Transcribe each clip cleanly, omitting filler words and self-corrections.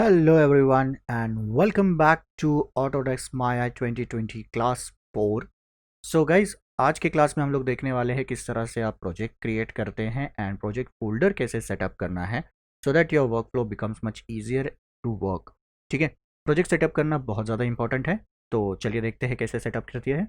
Hello everyone and welcome back to Autodesk Maya 2020 class 4। So guys आज के class में हम लोग देखने वाले हैं किस तरह से आप प्रोजेक्ट क्रिएट करते हैं एंड प्रोजेक्ट फोल्डर कैसे सेटअप करना है so that your work flow becomes much easier to work. ठीक है, प्रोजेक्ट सेटअप करना बहुत ज़्यादा इंपॉर्टेंट है, तो चलिए देखते हैं कैसे सेटअप करती है।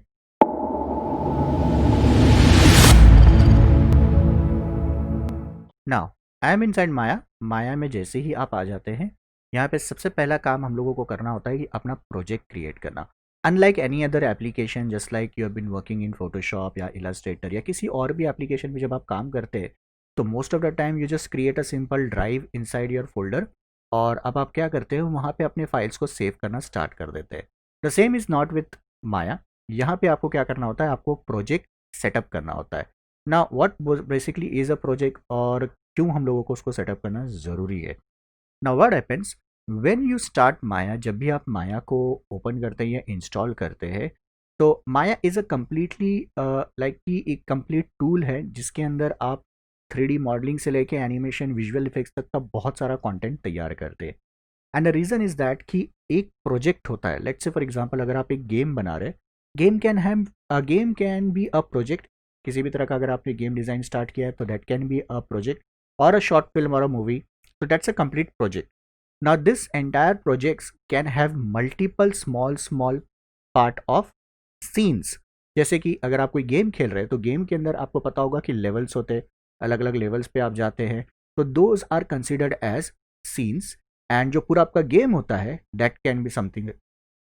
नाउ आई एम इनसाइड माया। माया में जैसे ही आप आ जाते हैं, यहाँ पे सबसे पहला काम हम लोगों को करना होता है कि अपना प्रोजेक्ट क्रिएट करना। Unlike any other application, just like you have been working in Photoshop या इलास्ट्रेटर या किसी और भी एप्लीकेशन में जब आप काम करते हैं तो most of the time you just create a simple drive inside your folder. और अब आप क्या करते हो, वहाँ पे अपने फाइल्स को सेव करना स्टार्ट कर देते हैं। The same is not with Maya. यहाँ पे आपको क्या करना होता है, आपको प्रोजेक्ट सेटअप करना होता है। ना what basically is a project और क्यों हम लोगों को उसको सेटअप करना ज़रूरी है। Now what happens when you start Maya, जब भी आप माया को ओपन करते हैं या इंस्टॉल करते हैं तो माया इज़ अ कम्प्लीटली लाइक कि एक कंप्लीट टूल है जिसके अंदर आप 3D मॉडलिंग से लेके एनिमेशन विजुअल इफेक्ट्स तक का बहुत सारा कंटेंट तैयार करते हैं। And the reason is that कि एक प्रोजेक्ट होता है। लेट्स से फॉर एग्जांपल अगर आप एक गेम बना रहे, game can be a project. किसी भी तरह का अगर आपने गेम डिज़ाइन स्टार्ट किया है तो that can be a project, or a short film or a movie. So that's a complete project. Now this entire projects can have multiple small part of scenes. जैसे कि अगर आप कोई game खेल रहे हैं तो गेम के अंदर आपको पता होगा कि लेवल्स होते हैं, अलग अलग लेवल्स पे आप जाते हैं, तो those are considered as scenes. And जो पूरा आपका गेम होता है that can be something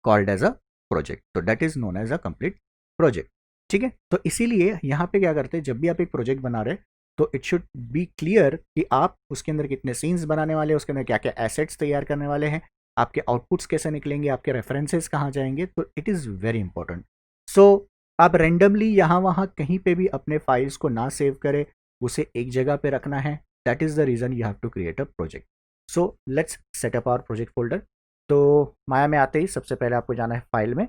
called as a project, तो that is known as a complete project. ठीक है, तो इसीलिए यहाँ पे क्या करते हैं, जब भी आप एक प्रोजेक्ट बना रहे हैं तो इट शुड बी क्लियर कि आप उसके अंदर कितने सीन्स बनाने वाले हैं, उसके अंदर क्या क्या एसेट्स तैयार करने वाले हैं, आपके आउटपुट्स कैसे निकलेंगे, आपके रेफरेंसेस कहाँ जाएंगे। तो इट इज़ वेरी इंपॉर्टेंट। सो आप रेंडमली यहाँ वहाँ कहीं पे भी अपने फाइल्स को ना सेव करें, उसे एक जगह पे रखना है। That is the reason you have to create a project. So let's set up our project folder. तो माया में आते ही सबसे पहले आपको जाना है फाइल में।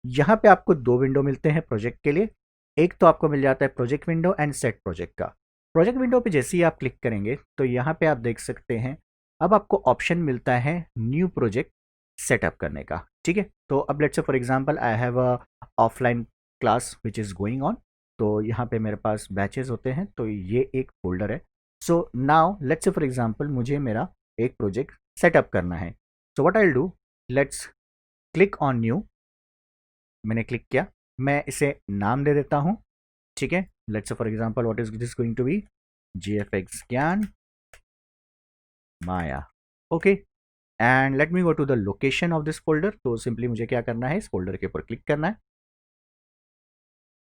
यहाँ पे आपको दो विंडो मिलते हैं प्रोजेक्ट के लिए। एक तो आपको मिल जाता है project window and set project का। प्रोजेक्ट विंडो पे जैसे ही आप क्लिक करेंगे तो यहाँ पे आप देख सकते हैं अब आपको ऑप्शन मिलता है न्यू प्रोजेक्ट सेटअप करने का। ठीक है, तो अब let's say for example I have a offline class which is going on. तो यहाँ पे मेरे पास बैचेस होते हैं, तो ये एक फोल्डर है। So now let's say for example मुझे मेरा एक प्रोजेक्ट सेटअप करना है। So what I will do, let's click on new. मैंने क्लिक किया, मैं इसे नाम दे देता हूँ। ठीक है, let's say for example what is this going to be, GFX Gyan Maya. Okay, and let me go to the location of this folder. तो सिंपली मुझे क्या करना है, इस फोल्डर के ऊपर क्लिक करना है।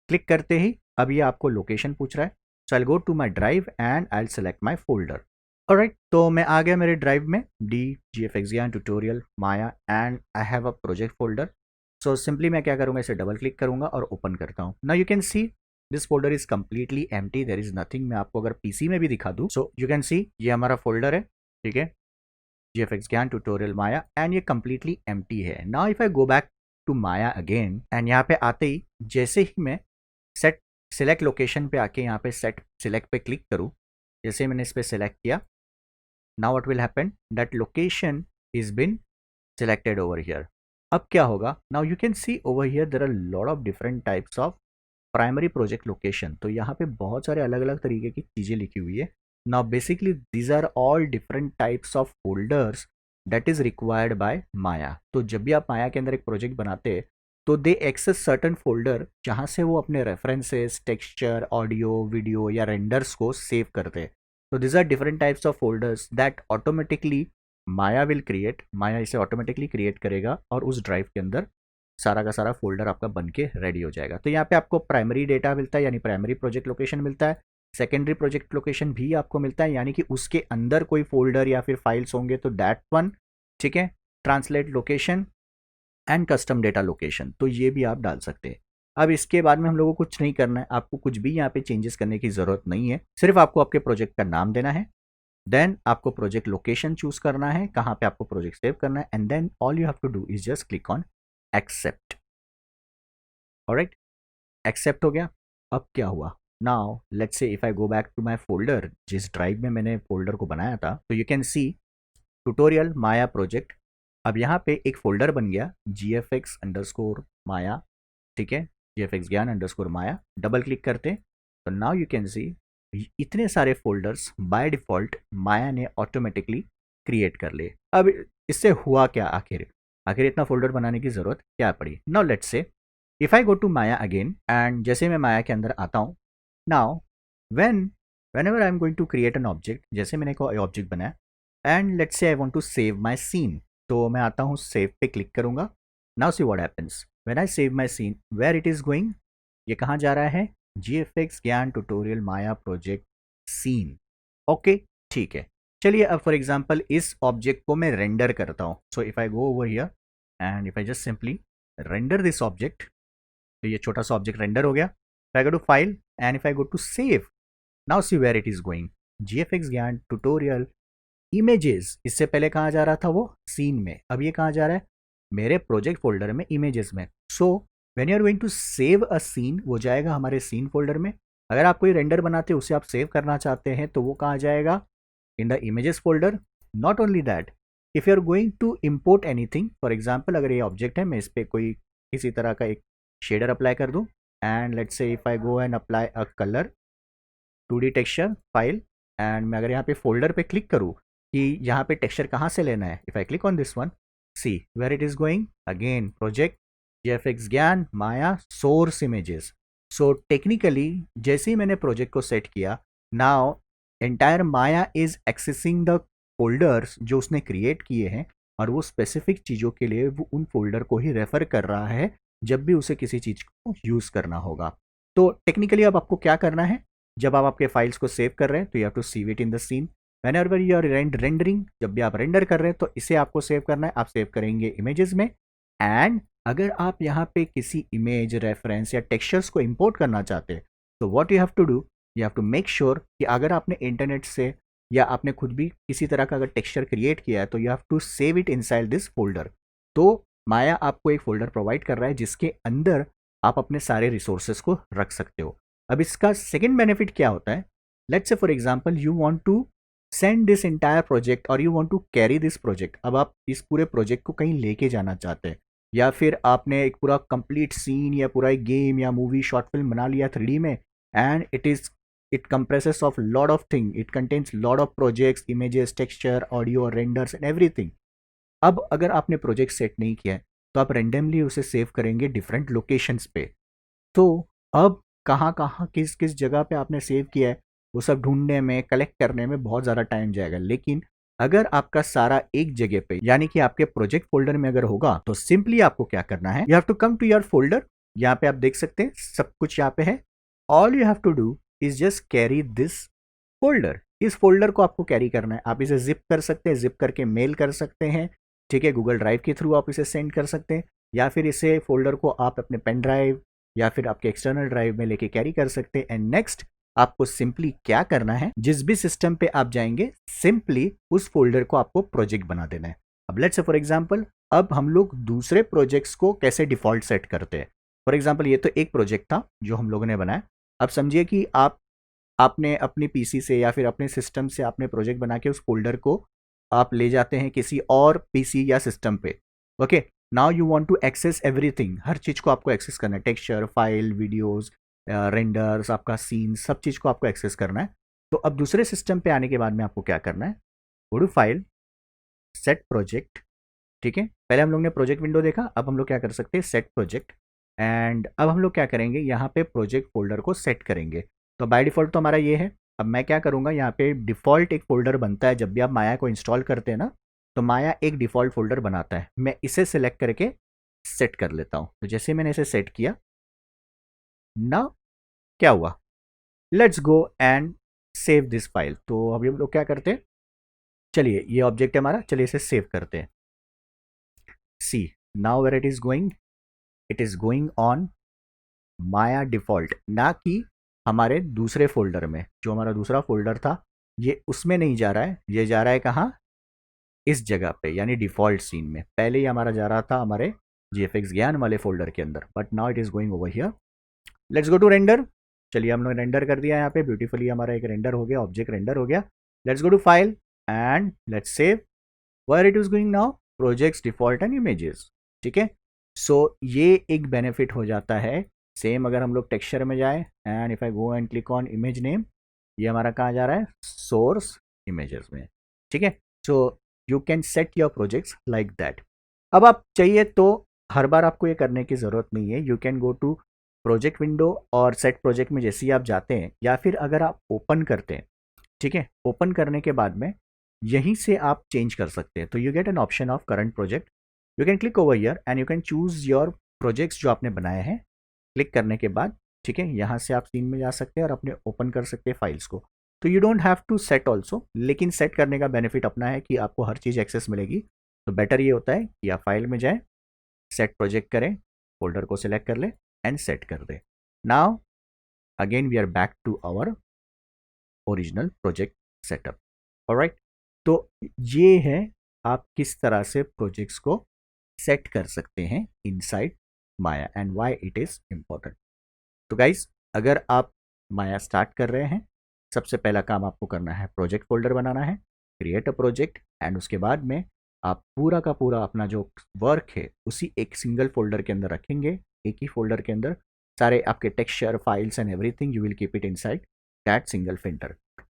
क्लिक करते ही अब ये आपको लोकेशन पूछ रहा है। So I go to my drive and I select my folder. Alright, तो मैं आ गया मेरे ड्राइव में, D GFX Gyan tutorial Maya and I have a project folder. So simply मैं क्या करूँगा, इसे डबल क्लिक करूँगा और ओपन करता हूँ। Now you can see this folder is completely empty, there is nothing. मैं आपको अगर पीसी में भी दिखा दूँ, सो यू कैन सी ये हमारा फोल्डर है। ठीक है, GFX Gyan tutorial Maya, and ये कम्प्लीटली एम्प्टी है। Now if I go back to Maya again and यहाँ पे आते ही जैसे ही मैं सेट सिलेक्ट लोकेशन पे आके यहाँ पे सेट सिलेक्ट पे क्लिक करूँ, जैसे मैंने इस पर सिलेक्ट किया, now what will happen, that location is been selected over here. अब क्या होगा, now you can see over here there are a lot of different types of primary project location। तो यहाँ पे बहुत सारे अलग अलग तरीके की चीज़ें लिखी हुई है। now basically these are all different types of folders that is required by Maya। तो जब भी आप माया के अंदर एक प्रोजेक्ट बनाते हैं तो दे एक्सेस सर्टन फोल्डर जहाँ से वो अपने रेफरेंसेस, टेक्सचर, ऑडियो, वीडियो या रेंडर्स को सेव करते हैं। तो this are different types of folders that automatically Maya will create. Maya इसे ऑटोमेटिकली क्रिएट करेगा और उस ड्राइव के अंदर सारा का सारा फोल्डर आपका बन के रेडी हो जाएगा। तो यहाँ पे आपको प्राइमरी डेटा मिलता है, यानी प्राइमरी प्रोजेक्ट लोकेशन मिलता है। सेकेंडरी प्रोजेक्ट लोकेशन भी आपको मिलता है, यानी कि उसके अंदर कोई फोल्डर या फिर फाइल्स होंगे तो दैट वन। ठीक है, translate location and custom data location, तो ये भी आप डाल सकते हैं। अब इसके बाद में हम लोगों को कुछ नहीं करना है, आपको कुछ भी यहाँ पे चेंजेस करने की ज़रूरत नहीं है। सिर्फ आपको आपके प्रोजेक्ट का नाम देना है, देन आपको प्रोजेक्ट लोकेशन चूज करना है कहाँ पे आपको प्रोजेक्ट सेव करना है, and then all you have to do is just click on accept. Alright, accept हो गया। अब क्या हुआ, now let's say if I go back to my folder, जिस ड्राइव में मैंने फोल्डर को बनाया था, तो you can see tutorial Maya project. अब यहाँ पे एक फोल्डर बन गया gfx_maya, ठीक है, gfx ज्ञान अंडरस्कोर माया। डबल क्लिक करते हैं तो नाउ यू कैन सी इतने सारे फोल्डर्स बाय डिफॉल्ट माया ने ऑटोमेटिकली क्रिएट कर लिए। अब इससे हुआ क्या, आखिर आखिर इतना फोल्डर बनाने की जरूरत क्या पड़ी। Now let's say if I go to Maya again, and जैसे मैं माया के अंदर आता हूँ, now whenever I am going to create an object, जैसे मैंने कोई ऑब्जेक्ट बनाया and let's say I want to save my scene, तो मैं आता हूँ सेव पे क्लिक करूंगा। Now see what happens when I save my scene, where it is going, ये कहाँ जा रहा है, GFX Gyan tutorial Maya project scene. Okay, ठीक है। चलिए अब फॉर एग्जांपल इस ऑब्जेक्ट को मैं रेंडर करता हूँ। So if I go over here and if I just simply render this object, तो ये छोटा सा ऑब्जेक्ट रेंडर हो गया। If I go to file and if I go to save, now see where it is going, GFX Gyan tutorial images. इससे पहले कहाँ जा रहा था वो, सीन में। अब ये कहाँ जा रहा है, मेरे प्रोजेक्ट फोल्डर में, इमेजेस में। So when you are going to save a scene, वो जाएगा हमारे सीन फोल्डर में। अगर आप कोई रेंडर बनाते हैं, उसे आप सेव करना चाहते हैं, तो वो कहाँ जाएगा, in the images folder. Not only that, if you are going to import anything, for example अगर ये ऑब्जेक्ट है, मैं इस पर कोई किसी तरह का एक शेडर अप्लाई कर दूँ, and let's say if I go and apply a colour 2D texture file, and मैं अगर यहाँ पे फोल्डर पे क्लिक करूँ कि यहाँ पे टेक्सचर कहाँ से लेना है, if I click on this one, see where it is going again, project GFX Gyan Maya source images. So technically जैसे ही मैंने प्रोजेक्ट को सेट किया, now entire Maya is accessing the folders जो उसने क्रिएट किए हैं, और वो स्पेसिफिक चीज़ों के लिए वो उन फोल्डर को ही रेफर कर रहा है जब भी उसे किसी चीज़ को यूज़ करना होगा। तो टेक्निकली अब आपको क्या करना है, जब आप आपके फाइल्स को सेव कर रहे हैं तो you have to save it in the scene. Whenever you are rendering, जब भी आप रेंडर कर रहे हैं तो इसे आपको सेव करना है, आप सेव करेंगे इमेजेस में। एंड अगर आप यहाँ पे किसी इमेज रेफरेंस या टेक्सचर्स को इंपोर्ट करना चाहते हैं, तो what you have to do, you have to make sure कि अगर आपने इंटरनेट से या आपने खुद भी किसी तरह का अगर टेक्सचर क्रिएट किया है, तो you have to save it inside this folder. तो माया आपको एक फोल्डर प्रोवाइड कर रहा है जिसके अंदर आप अपने सारे रिसोर्सेज को रख सकते हो। अब इसका सेकेंड बेनिफिट क्या होता है, let's say for example you want to send this entire project और you want to carry this project. अब आप इस पूरे प्रोजेक्ट को कहीं लेके जाना चाहते हैं, या फिर आपने एक पूरा कंप्लीट सीन या पूरा एक गेम या मूवी शॉर्ट फिल्म बना लिया 3D में, and it compresses of lot of thing, it contains lot of projects, images, texture, audio, renders and everything. अब अगर आपने प्रोजेक्ट सेट नहीं किया है, तो आप रेंडमली उसे सेव करेंगे डिफरेंट लोकेशंस पे। तो अब कहाँ कहाँ किस किस जगह पे आपने सेव किया है, वो सब ढूंढने में, कलेक्ट करने में बहुत ज़्यादा टाइम जाएगा। लेकिन अगर आपका सारा एक जगह पे, यानी कि आपके प्रोजेक्ट फोल्डर में अगर होगा, तो सिंपली आपको क्या करना है, you have to come to your folder. यहाँ पे आप देख सकते हैं सब कुछ यहाँ पे है। All you have to do is just carry this folder. इस फोल्डर को आपको कैरी करना है। आप इसे जिप कर सकते हैं, जिप करके मेल कर सकते हैं, ठीक है, गूगल ड्राइव के थ्रू आप इसे सेंड कर सकते हैं, या फिर इसे फोल्डर को आप अपने पेन ड्राइव या फिर आपके एक्सटर्नल ड्राइव में लेके कैरी कर सकते हैं। एंड नेक्स्ट आपको सिंपली क्या करना है, जिस भी सिस्टम पे आप जाएंगे, सिंपली उस फोल्डर को आपको प्रोजेक्ट बना देना है। अब लेट्स से फॉर एग्जांपल, अब हम लोग दूसरे प्रोजेक्ट्स को कैसे डिफॉल्ट सेट करते हैं। फॉर एग्जांपल ये तो एक प्रोजेक्ट था जो हम लोगों ने बनाया। अब समझिए कि आपने अपनी पीसी से या फिर अपने सिस्टम से आपने प्रोजेक्ट बना के उस फोल्डर को आप ले जाते हैं किसी और पीसी या सिस्टम पे। Okay, now you want to access everything, हर चीज़ को आपको एक्सेस करना है, टेक्सचर, फाइल, वीडियोस, रेंडर्स, आपका सीन, सब चीज़ को आपको एक्सेस करना है। तो अब दूसरे सिस्टम पे आने के बाद में आपको क्या करना है, go to file, set project, ठीक है। पहले हम लोग ने प्रोजेक्ट विंडो देखा, अब हम लोग क्या कर सकते हैं, सेट प्रोजेक्ट। एंड अब हम लोग क्या करेंगे, यहाँ पे प्रोजेक्ट फोल्डर को सेट करेंगे। तो बाय डिफ़ॉल्ट तो हमारा ये है। अब मैं क्या करूँगा, यहाँ पे डिफ़ॉल्ट एक फ़ोल्डर बनता है जब भी आप माया को इंस्टॉल करते हैं ना, तो माया एक डिफ़ॉल्ट फ़ोल्डर बनाता है। मैं इसे सिलेक्ट करके सेट कर लेता हूँ। तो जैसे मैंने इसे सेट किया ना, क्या हुआ, let's go and save this file. तो अभी हम लोग क्या करते हैं, चलिए ये ऑब्जेक्ट है हमारा, चलिए इसे सेव करते हैं। See now where it is going on Maya default, ना कि हमारे दूसरे फोल्डर में। जो हमारा दूसरा फोल्डर था ये उसमें नहीं जा रहा है, ये जा रहा है कहाँ, इस जगह पे, यानी डिफ़ॉल्ट सीन में। पहले ही हमारा जा रहा था हमारे GFX ज्ञान वाले फोल्डर के अंदर, but now it is going over here. Let's go to render. चलिए हम लोग रेंडर कर दिया, यहाँ पे ब्यूटीफुली हमारा एक रेंडर हो गया, ऑब्जेक्ट रेंडर हो गया। Let's go to file and let's save. Where it is going now, projects default and images, ठीक है। सो ये एक बेनिफिट हो जाता है। सेम अगर हम लोग टेक्सचर में जाए and if I go and click on image name, ये हमारा कहाँ जा रहा है, सोर्स इमेजेस में, ठीक है। So you can set your projects like that. अब आप चाहिए तो हर बार आपको ये करने की ज़रूरत नहीं है, you can go to project window और सेट प्रोजेक्ट में जैसे ही आप जाते हैं, या फिर अगर आप ओपन करते हैं, ठीक है, ओपन करने के बाद में यहीं से आप चेंज कर सकते हैं। तो you get an option of current project, you can click over here and you can choose your projects जो आपने बनाए हैं। क्लिक करने के बाद, ठीक है, यहाँ से आप सीन में जा सकते हैं और अपने ओपन कर सकते हैं फाइल्स को। तो you don't have to set also, लेकिन सेट करने का बेनिफिट अपना है कि आपको हर चीज़ एक्सेस मिलेगी। तो बेटर ये होता है कि आप फाइल में जाएं, सेट प्रोजेक्ट करें, फोल्डर को सिलेक्ट कर ले एंड सेट कर दे। Now again we are back to our original project setup. Alright, तो ये है आप किस तरह से प्रोजेक्ट्स को सेट कर सकते हैं inside Maya and why it is important. तो गाइस, अगर आप माया स्टार्ट कर रहे हैं, सबसे पहला काम आपको करना है प्रोजेक्ट फोल्डर बनाना है, क्रिएट अ प्रोजेक्ट, एंड उसके बाद में आप पूरा का पूरा अपना जो वर्क है उसी एक सिंगल फोल्डर के अंदर रखेंगे। एक ही फोल्डर के अंदर सारे आपके texture, files and everything you will keep it inside that single folder.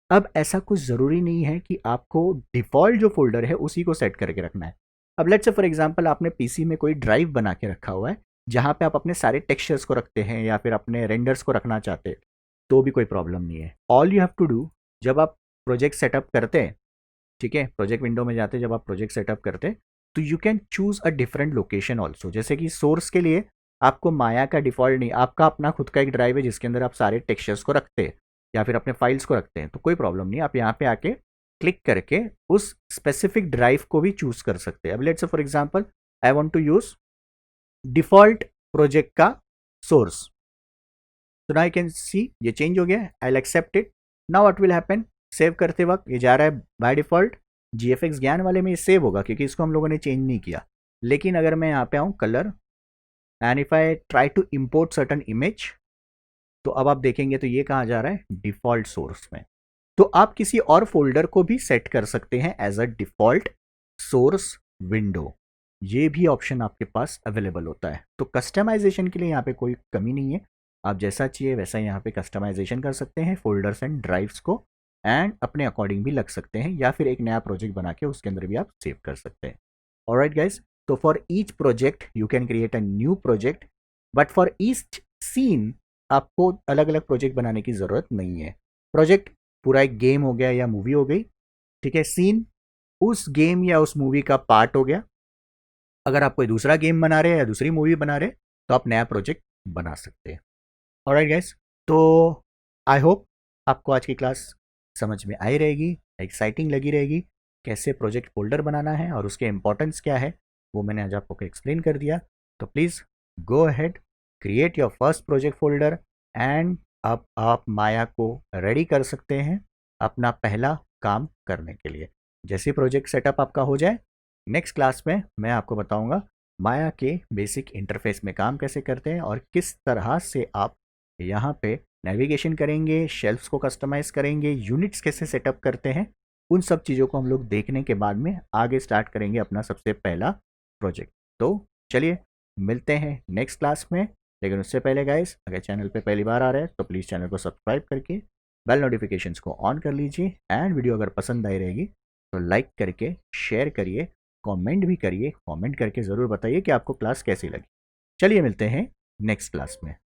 अब ऐसा कुछ ज़रूरी नहीं है कि आपको डिफ़ॉल्ट जो फोल्डर है उसी को सेट करके रखना है। अब लेट्स से फॉर एग्जांपल आपने पीसी में कोई ड्राइव बना के रखा हुआ है जहाँ पे आप अपने सारे टेक्सचर्स को रखते हैं या फिर अपने रेंडर्स को रखना चाहते हैं, तो भी कोई प्रॉब्लम नहीं है। All you have to do, जब आप प्रोजेक्ट सेटअप करते हैं, ठीक है, प्रोजेक्ट विंडो में जाते हैं, जब आप प्रोजेक्ट सेटअप करते हैं, तो you can choose a different location also. जैसे कि सोर्स के लिए आपको माया का डिफॉल्ट नहीं, आपका अपना खुद का एक ड्राइव है जिसके अंदर आप सारे टेक्सचर्स को रखते हैं या फिर अपने फाइल्स को रखते हैं, तो कोई प्रॉब्लम नहीं, आप यहाँ पे आके क्लिक करके उस स्पेसिफिक ड्राइव को भी चूज कर सकते हैं। अब let's say for example I want to use default project का सोर्स, तो नाउ आई कैन सी ये चेंज हो गया, I will accept it. Now what will happen, save करते वक्त ये जा रहा है बाय डिफॉल्ट GFX ज्ञान वाले में ये सेव होगा क्योंकि इसको हम लोगों ने चेंज नहीं किया। लेकिन अगर मैं यहाँ पे आऊँ colour and if I try to import certain image, तो अब आप देखेंगे तो ये कहाँ जा रहा है, डिफॉल्ट सोर्स में। तो आप किसी और फोल्डर को भी सेट कर सकते हैं as a default source window, ये भी ऑप्शन आपके पास अवेलेबल होता है। तो कस्टमाइजेशन के लिए यहाँ पे कोई कमी नहीं है, आप जैसा चाहिए वैसा यहाँ पे कस्टमाइजेशन कर सकते हैं फोल्डर्स एंड ड्राइव्स को, एंड अपने अकॉर्डिंग भी लग सकते हैं, या फिर एक नया प्रोजेक्ट बना के उसके अंदर भी आप सेव कर सकते हैं। ऑलराइट गाइज, तो for each project you can create a new project, but for each scene आपको अलग अलग प्रोजेक्ट बनाने की ज़रूरत नहीं है। प्रोजेक्ट पूरा एक गेम हो गया या मूवी हो गई, ठीक है, सीन उस गेम या उस मूवी का पार्ट हो गया। अगर आप कोई दूसरा गेम बना रहे हैं या दूसरी मूवी बना रहे हैं तो आप नया प्रोजेक्ट बना सकते हैं। ऑलराइट गाइस, तो आई होप आपको आज की क्लास समझ में आई रहेगी, एक्साइटिंग लगी रहेगी। कैसे प्रोजेक्ट फोल्डर बनाना है और उसके इंपॉर्टेंस क्या है वो मैंने आज आपको एक्सप्लेन कर दिया। तो please go ahead, create your first project folder, and अब आप माया को रेडी कर सकते हैं अपना पहला काम करने के लिए। जैसे प्रोजेक्ट सेटअप आपका हो जाए, नेक्स्ट क्लास में मैं आपको बताऊंगा माया के बेसिक इंटरफेस में काम कैसे करते हैं और किस तरह से आप यहाँ पे नेविगेशन करेंगे, शेल्फ्स को कस्टमाइज करेंगे, यूनिट्स कैसे सेटअप करते हैं। उन सब चीज़ों को हम लोग देखने के बाद में आगे स्टार्ट करेंगे अपना सबसे पहला प्रोजेक्ट। तो चलिए मिलते हैं नेक्स्ट क्लास में, लेकिन उससे पहले गाइस, अगर चैनल पे पहली बार आ रहे हैं तो प्लीज़ चैनल को सब्सक्राइब करके बेल नोटिफिकेशंस को ऑन कर लीजिए, एंड वीडियो अगर पसंद आई रहेगी तो लाइक करके शेयर करिए, कमेंट भी करिए, कमेंट करके ज़रूर बताइए कि आपको क्लास कैसी लगी। चलिए मिलते हैं नेक्स्ट क्लास में।